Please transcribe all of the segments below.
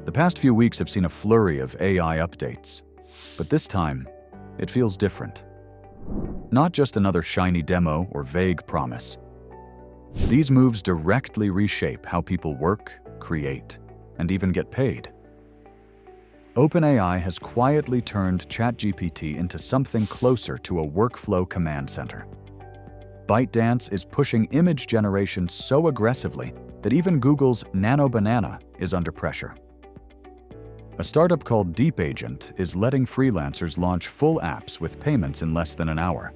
The past few weeks have seen a flurry of AI updates, but this time, it feels different. Not just another shiny demo or vague promise. These moves directly reshape how people work, create, and even get paid. OpenAI has quietly turned ChatGPT into something closer to a workflow command center. ByteDance is pushing image generation so aggressively that even Google's Nano Banana is under pressure. A startup called DeepAgent is letting freelancers launch full apps with payments in less than an hour.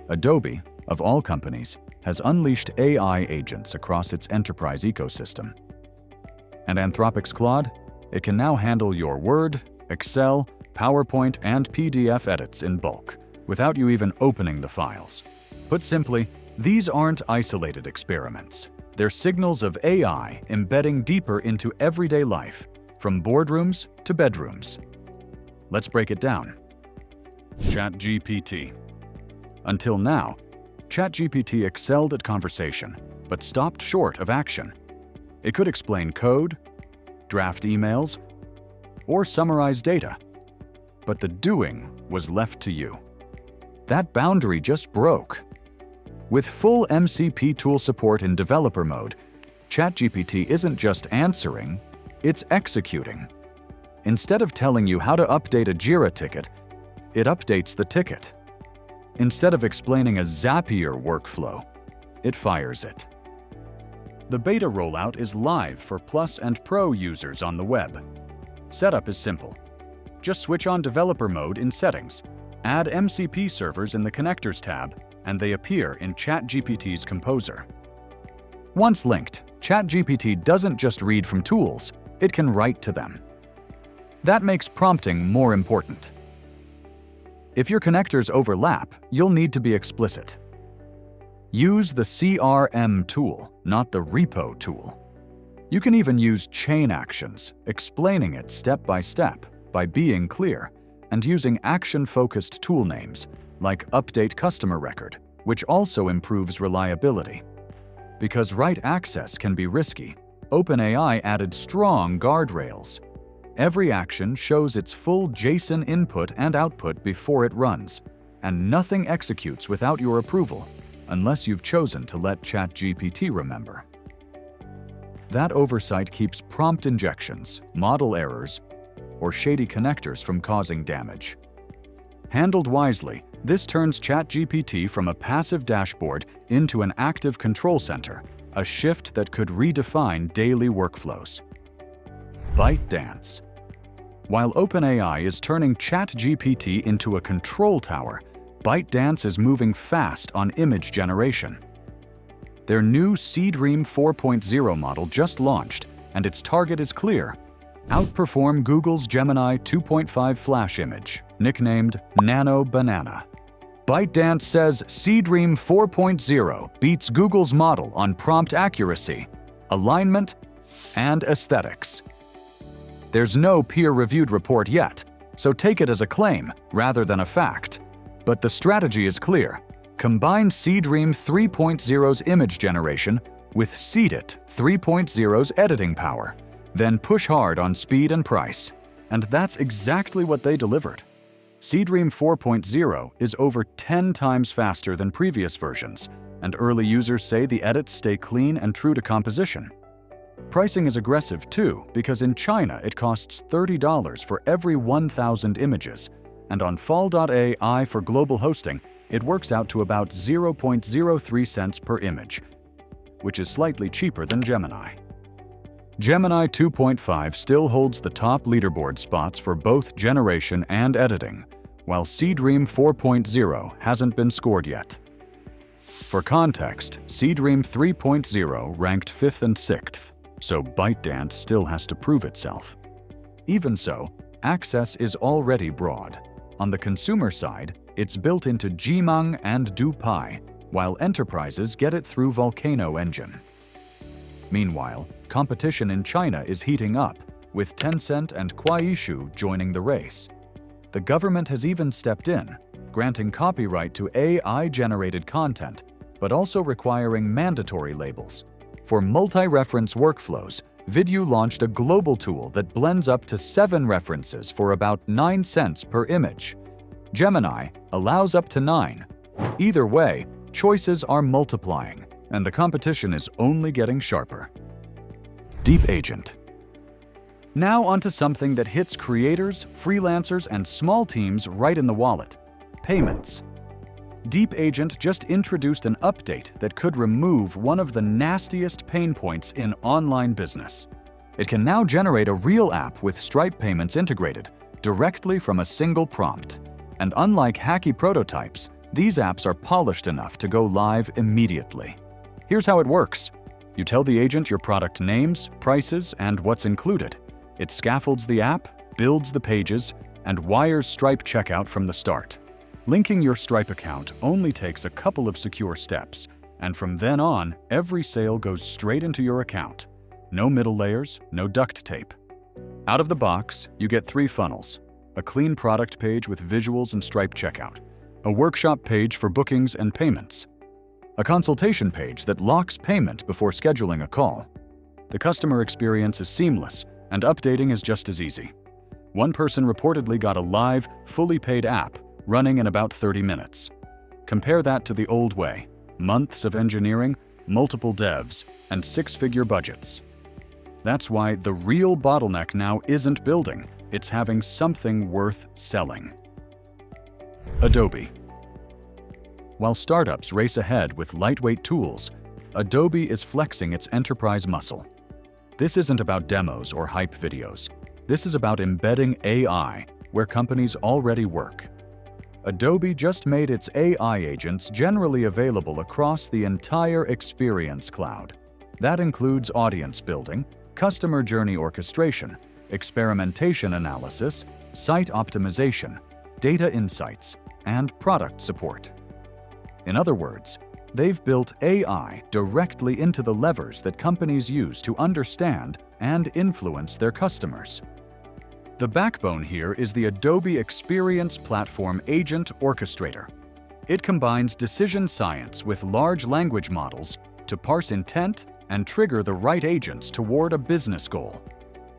Adobe, of all companies, has unleashed AI agents across its enterprise ecosystem. And Anthropic's Claude? It can now handle your Word, Excel, PowerPoint, and PDF edits in bulk, without you even opening the files. Put simply, these aren't isolated experiments. They're signals of AI embedding deeper into everyday life, from boardrooms to bedrooms. Let's break it down. ChatGPT. Until now, ChatGPT excelled at conversation, but stopped short of action. It could explain code, draft emails, or summarize data. But the doing was left to you. That boundary just broke. With full MCP tool support in developer mode, ChatGPT isn't just answering, it's executing. Instead of telling you how to update a Jira ticket, it updates the ticket. Instead of explaining a Zapier workflow, it fires it. The beta rollout is live for Plus and Pro users on the web. Setup is simple. Just switch on developer mode in Settings, add MCP servers in the Connectors tab, and they appear in ChatGPT's Composer. Once linked, ChatGPT doesn't just read from tools, it can write to them. That makes prompting more important. If your connectors overlap, you'll need to be explicit. Use the CRM tool, not the repo tool. You can even use chain actions, explaining it step by being clear, and using action-focused tool names, like Update Customer Record, which also improves reliability. Because write access can be risky, OpenAI added strong guardrails. Every action shows its full JSON input and output before it runs, and nothing executes without your approval, unless you've chosen to let ChatGPT remember. That oversight keeps prompt injections, model errors, or shady connectors from causing damage. Handled wisely, this turns ChatGPT from a passive dashboard into an active control center, a shift that could redefine daily workflows. ByteDance. While OpenAI is turning ChatGPT into a control tower, ByteDance is moving fast on image generation. Their new Seedream 4.0 model just launched, and its target is clear: outperform Google's Gemini 2.5 Flash image, nicknamed Nano Banana. ByteDance says Seedream 4.0 beats Google's model on prompt accuracy, alignment, and aesthetics. There's no peer-reviewed report yet, so take it as a claim rather than a fact. But the strategy is clear. Combine Seedream 3.0's image generation with Seedit 3.0's editing power, then push hard on speed and price. And that's exactly what they delivered. Seedream 4.0 is over 10 times faster than previous versions, and early users say the edits stay clean and true to composition. Pricing is aggressive too, because in China it costs $30 for every 1,000 images, and on Fall.ai for global hosting, it works out to about 0.03 cents per image, which is slightly cheaper than Gemini. Gemini 2.5 still holds the top leaderboard spots for both generation and editing, while Seedream 4.0 hasn't been scored yet. For context, Seedream 3.0 ranked 5th and 6th, so ByteDance still has to prove itself. Even so, access is already broad. On the consumer side, it's built into Gmang and DuPi, while enterprises get it through Volcano Engine. Meanwhile, competition in China is heating up, with Tencent and Kuaishou joining the race. The government has even stepped in, granting copyright to AI-generated content, but also requiring mandatory labels. For multi-reference workflows, Vidyoo launched a global tool that blends up to 7 references for about 9 cents per image. Gemini allows up to 9. Either way, choices are multiplying, and the competition is only getting sharper. DeepAgent. Now onto something that hits creators, freelancers, and small teams right in the wallet: payments. DeepAgent just introduced an update that could remove one of the nastiest pain points in online business. It can now generate a real app with Stripe payments integrated directly from a single prompt. And unlike hacky prototypes, these apps are polished enough to go live immediately. Here's how it works. You tell the agent your product names, prices, and what's included. It scaffolds the app, builds the pages, and wires Stripe checkout from the start. Linking your Stripe account only takes a couple of secure steps, and from then on, every sale goes straight into your account. No middle layers, no duct tape. Out of the box, you get 3 funnels: a clean product page with visuals and Stripe checkout, a workshop page for bookings and payments, a consultation page that locks payment before scheduling a call. The customer experience is seamless, and updating is just as easy. One person reportedly got a live, fully paid app running in about 30 minutes. Compare that to the old way: months of engineering, multiple devs, and 6-figure budgets. That's why the real bottleneck now isn't building, it's having something worth selling. Adobe. While startups race ahead with lightweight tools, Adobe is flexing its enterprise muscle. This isn't about demos or hype videos. This is about embedding AI where companies already work. Adobe just made its AI agents generally available across the entire Experience Cloud. That includes audience building, customer journey orchestration, experimentation analysis, site optimization, data insights, and product support. In other words, they've built AI directly into the levers that companies use to understand and influence their customers. The backbone here is the Adobe Experience Platform Agent Orchestrator. It combines decision science with large language models to parse intent and trigger the right agents toward a business goal.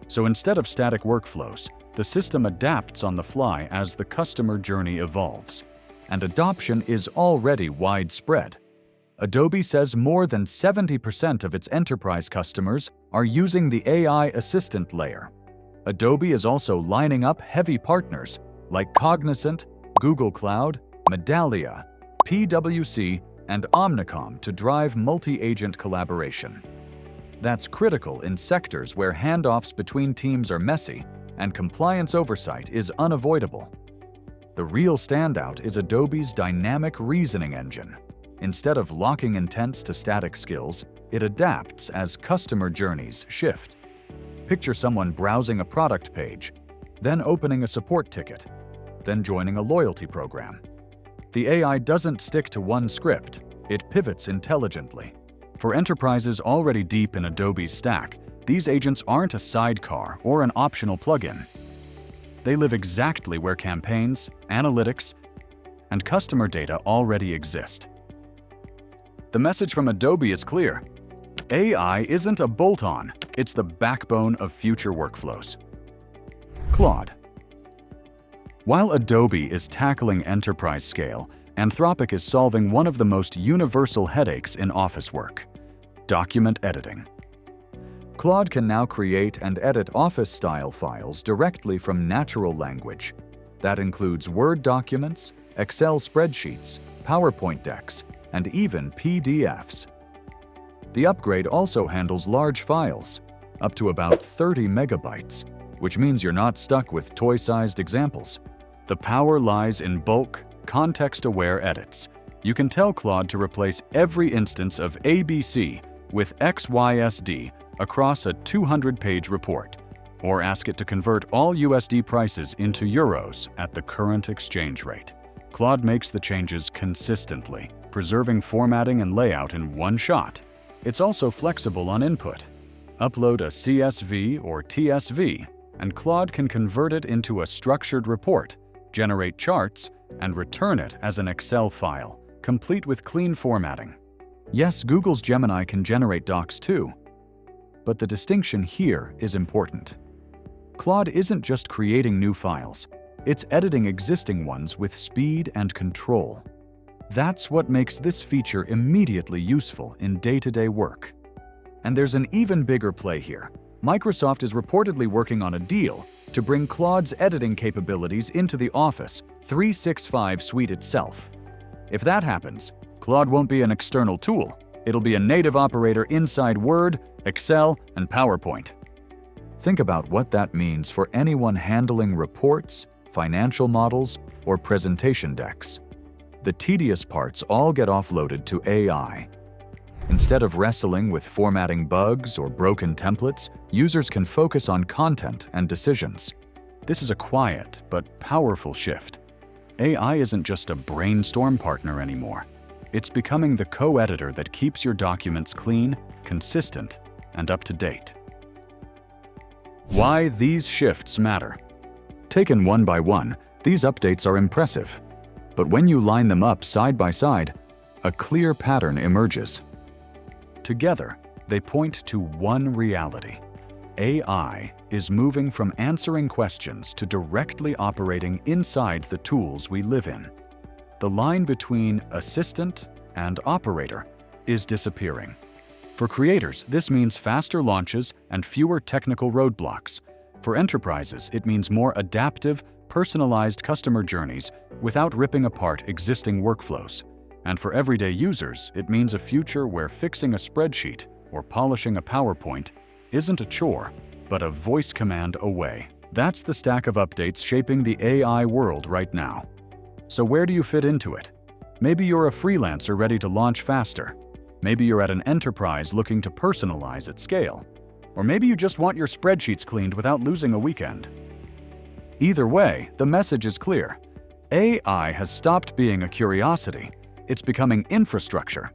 So instead of static workflows, the system adapts on the fly as the customer journey evolves. And adoption is already widespread. Adobe says more than 70% of its enterprise customers are using the AI assistant layer. Adobe is also lining up heavy partners like Cognizant, Google Cloud, Medallia, PwC, and Omnicom to drive multi-agent collaboration. That's critical in sectors where handoffs between teams are messy and compliance oversight is unavoidable. The real standout is Adobe's dynamic reasoning engine. Instead of locking intents to static skills, it adapts as customer journeys shift. Picture someone browsing a product page, then opening a support ticket, then joining a loyalty program. The AI doesn't stick to one script, it pivots intelligently. For enterprises already deep in Adobe's stack, these agents aren't a sidecar or an optional plugin. They live exactly where campaigns, analytics, and customer data already exist. The message from Adobe is clear. AI isn't a bolt-on, it's the backbone of future workflows. Claude. While Adobe is tackling enterprise scale, Anthropic is solving one of the most universal headaches in office work: document editing. Claude can now create and edit Office-style files directly from natural language. That includes Word documents, Excel spreadsheets, PowerPoint decks, and even PDFs. The upgrade also handles large files, up to about 30 megabytes, which means you're not stuck with toy-sized examples. The power lies in bulk, context-aware edits. You can tell Claude to replace every instance of ABC with XYSD across a 200-page report, or ask it to convert all USD prices into euros at the current exchange rate. Claude makes the changes consistently, preserving formatting and layout in one shot. It's also flexible on input. Upload a CSV or TSV, and Claude can convert it into a structured report, generate charts, and return it as an Excel file, complete with clean formatting. Yes, Google's Gemini can generate docs too. but the distinction here is important. Claude isn't just creating new files, it's editing existing ones with speed and control. That's what makes this feature immediately useful in day-to-day work. And there's an even bigger play here. Microsoft is reportedly working on a deal to bring Claude's editing capabilities into the Office 365 suite itself. If that happens, Claude won't be an external tool. It'll be a native operator inside Word, Excel, and PowerPoint. Think about what that means for anyone handling reports, financial models, or presentation decks. The tedious parts all get offloaded to AI. Instead of wrestling with formatting bugs or broken templates, users can focus on content and decisions. This is a quiet but powerful shift. AI isn't just a brainstorm partner anymore. It's becoming the co-editor that keeps your documents clean, consistent, and up to date. Why these shifts matter. Taken one by one, these updates are impressive. But when you line them up side by side, a clear pattern emerges. Together, they point to one reality. AI is moving from answering questions to directly operating inside the tools we live in. The line between assistant and operator is disappearing. For creators, this means faster launches and fewer technical roadblocks. For enterprises, it means more adaptive, personalized customer journeys without ripping apart existing workflows. And for everyday users, it means a future where fixing a spreadsheet or polishing a PowerPoint isn't a chore, but a voice command away. That's the stack of updates shaping the AI world right now. So where do you fit into it? Maybe you're a freelancer ready to launch faster. Maybe you're at an enterprise looking to personalize at scale. Or maybe you just want your spreadsheets cleaned without losing a weekend. Either way, the message is clear. AI has stopped being a curiosity. It's becoming infrastructure,